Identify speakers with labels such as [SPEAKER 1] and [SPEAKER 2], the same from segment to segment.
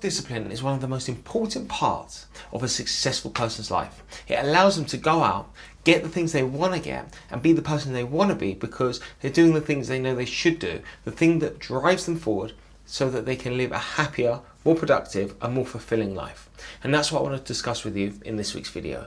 [SPEAKER 1] Self-discipline is one of the most important parts of a successful person's life. It allows them to go out, get the things they want to get, and be the person they want to be because they're doing the things they know they should do, the thing that drives them forward so that they can live a happier, more productive, and more fulfilling life. And that's what I want to discuss with you in this week's video.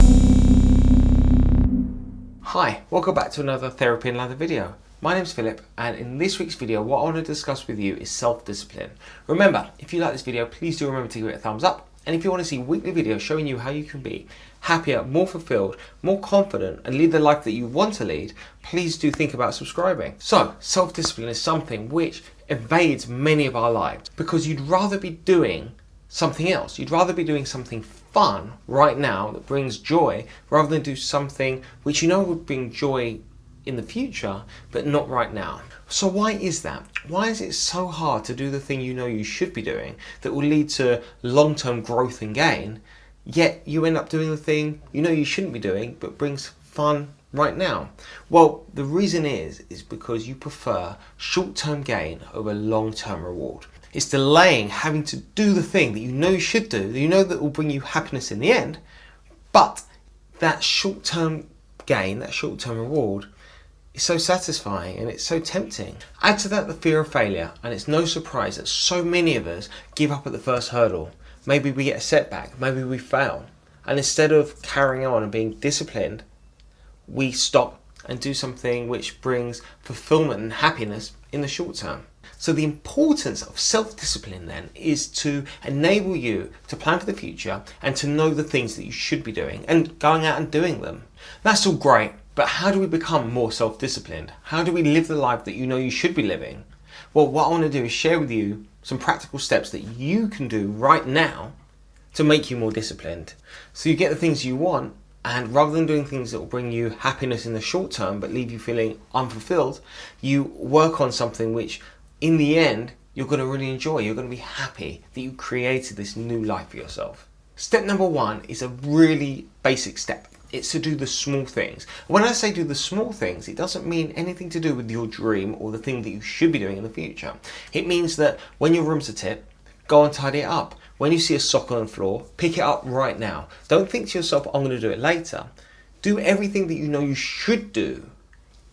[SPEAKER 1] Hi, welcome back to another Therapy and Ladder video. My name's Philip, and in this week's video what I want to discuss with you is self-discipline. Remember, if you like this video, please do remember to give it a thumbs up, and if you want to see weekly videos showing you how you can be happier, more fulfilled, more confident, and lead the life that you want to lead, please do think about subscribing. So, self-discipline is something which evades many of our lives because you'd rather be doing something else. You'd rather be doing something fun right now that brings joy rather than do something which you know would bring joy in the future, but not right now. So why is that? Why is it so hard to do the thing you know you should be doing that will lead to long-term growth and gain, yet you end up doing the thing you know you shouldn't be doing but brings fun right now? Well, the reason is because you prefer short-term gain over long-term reward. It's delaying having to do the thing that you know you should do, that you know that will bring you happiness in the end, but that short-term gain, that short-term reward, it's so satisfying and it's so tempting. Add to that the fear of failure, and it's no surprise that so many of us give up at the first hurdle. Maybe we get a setback, maybe we fail, and instead of carrying on and being disciplined, we stop and do something which brings fulfillment and happiness in the short term. So the importance of self-discipline then is to enable you to plan for the future and to know the things that you should be doing and going out and doing them. That's all great. But how do we become more self-disciplined? How do we live the life that you know you should be living? Well, what I want to do is share with you some practical steps that you can do right now to make you more disciplined. So you get the things you want, and rather than doing things that will bring you happiness in the short term but leave you feeling unfulfilled, you work on something which in the end you're going to really enjoy. You're going to be happy that you created this new life for yourself. Step number one is a really basic step. It's to do the small things. When I say do the small things, it doesn't mean anything to do with your dream or the thing that you should be doing in the future. It means that when your room's a tip, go and tidy it up. When you see a sock on the floor, pick it up right now. Don't think to yourself, I'm going to do it later. Do everything that you know you should do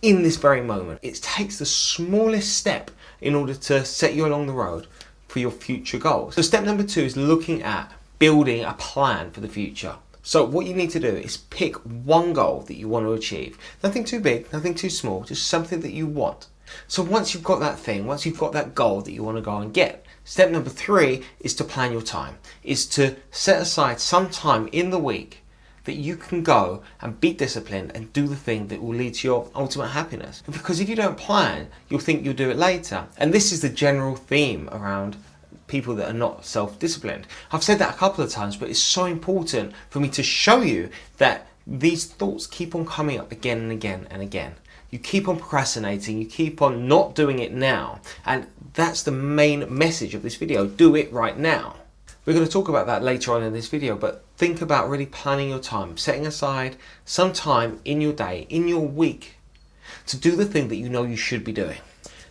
[SPEAKER 1] in this very moment. It takes the smallest step in order to set you along the road for your future goals. So step number two is looking at building a plan for the future. So what you need to do is pick one goal that you want to achieve. Nothing too big, nothing too small, just something that you want. So once you've got that thing, once you've got that goal that you want to go and get, step number three is to plan your time, is to set aside some time in the week that you can go and be disciplined and do the thing that will lead to your ultimate happiness. Because if you don't plan, you'll think you'll do it later. And this is the general theme around people that are not self-disciplined. I've said that a couple of times, but it's so important for me to show you that these thoughts keep on coming up again and again and again. You keep on procrastinating, you keep on not doing it now, and that's the main message of this video. Do it right now. We're going to talk about that later on in this video, but think about really planning your time, setting aside some time in your day, in your week, to do the thing that you know you should be doing.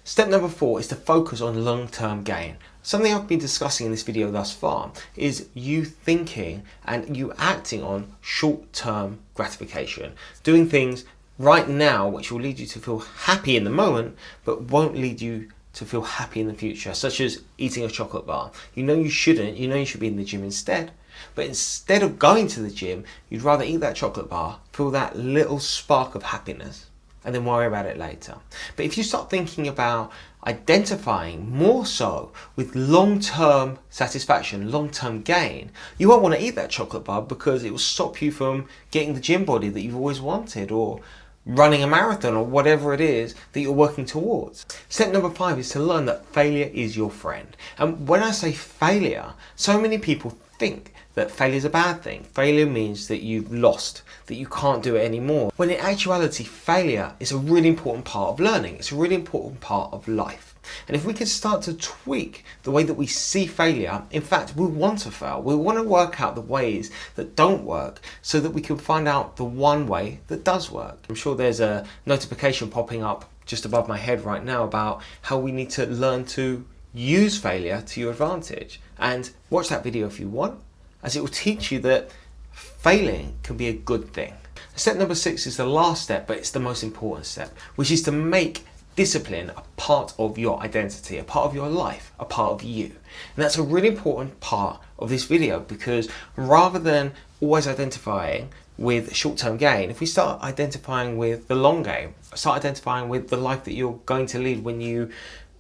[SPEAKER 1] Step number four is to focus on long-term gain. Something I've been discussing in this video thus far is you thinking and you acting on short-term gratification. Doing things right now which will lead you to feel happy in the moment but won't lead you to feel happy in the future, such as eating a chocolate bar. You know you shouldn't, you know you should be in the gym instead. But instead of going to the gym, you'd rather eat that chocolate bar, feel that little spark of happiness, and then worry about it later. But if you start thinking about identifying more so with long-term satisfaction, long-term gain, you won't want to eat that chocolate bar because it will stop you from getting the gym body that you've always wanted, or running a marathon, or whatever it is that you're working towards. Step number five is to learn that failure is your friend. And when I say failure, so many people think that failure is a bad thing. Failure means that you've lost, that you can't do it anymore. When in actuality, failure is a really important part of learning. It's a really important part of life. And if we can start to tweak the way that we see failure, in fact, we want to fail. We want to work out the ways that don't work so that we can find out the one way that does work. I'm sure there's a notification popping up just above my head right now about how we need to learn to use failure to your advantage. and watch that video if you want, as it will teach you that failing can be a good thing. Step number 6 is the last step, but it's the most important step, which is to make discipline a part of your identity, a part of your life, a part of you. And that's a really important part of this video, because rather than always identifying with short-term gain, if we start identifying with the long game, start identifying with the life that you're going to lead when you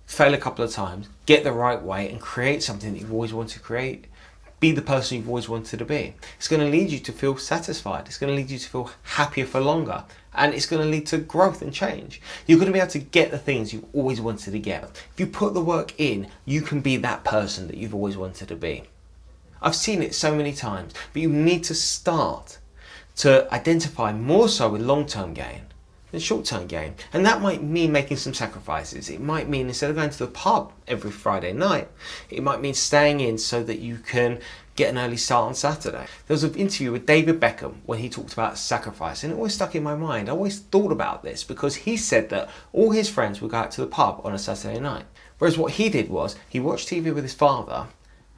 [SPEAKER 1] fail a couple of times, get the right way and create something that you've always wanted to create, be the person you've always wanted to be. It's going to lead you to feel satisfied. It's going to lead you to feel happier for longer. And it's going to lead to growth and change. You're going to be able to get the things you've always wanted to get. If you put the work in, you can be that person that you've always wanted to be. I've seen it so many times, but you need to start to identify more so with long-term gain than short-term gain. And that might mean making some sacrifices. It might mean, instead of going to the pub every Friday night, it might mean staying in so that you can get an early start on Saturday. There was an interview with David Beckham when he talked about sacrifice, and it always stuck in my mind. I always thought about this because he said that all his friends would go out to the pub on a Saturday night. Whereas what he did was he watched TV with his father,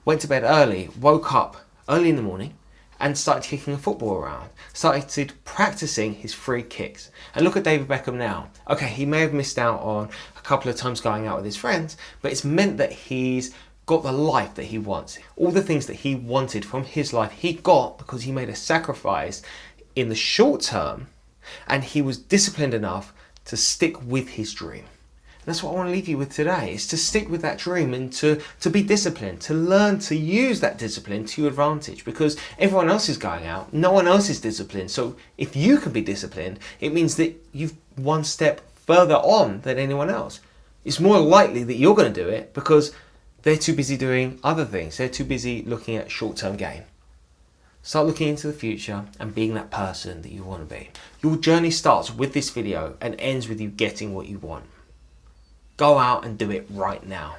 [SPEAKER 1] went to bed early, woke up early in the morning, and started kicking a football around, started practicing his free kicks. And look at David Beckham now. Okay, he may have missed out on a couple of times going out with his friends, but it's meant that he's got the life that he wants. All the things that he wanted from his life, he got because he made a sacrifice in the short term, and he was disciplined enough to stick with his dream. That's what I want to leave you with today, is to stick with that dream and to be disciplined, to learn to use that discipline to your advantage, because everyone else is going out, no one else is disciplined. So if you can be disciplined, it means that you've one step further on than anyone else. It's more likely that you're going to do it because they're too busy doing other things. They're too busy looking at short-term gain. Start looking into the future and being that person that you want to be. Your journey starts with this video and ends with you getting what you want. Go out and do it right now.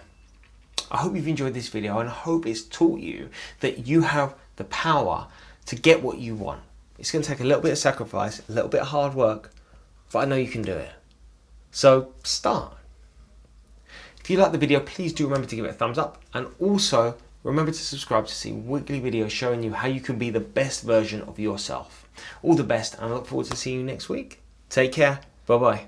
[SPEAKER 1] I hope you've enjoyed this video, and I hope it's taught you that you have the power to get what you want. It's going to take a little bit of sacrifice, a little bit of hard work, but I know you can do it. So start. If you like the video, please do remember to give it a thumbs up, and also remember to subscribe to see weekly videos showing you how you can be the best version of yourself. All the best, and I look forward to seeing you next week. Take care. Bye-bye.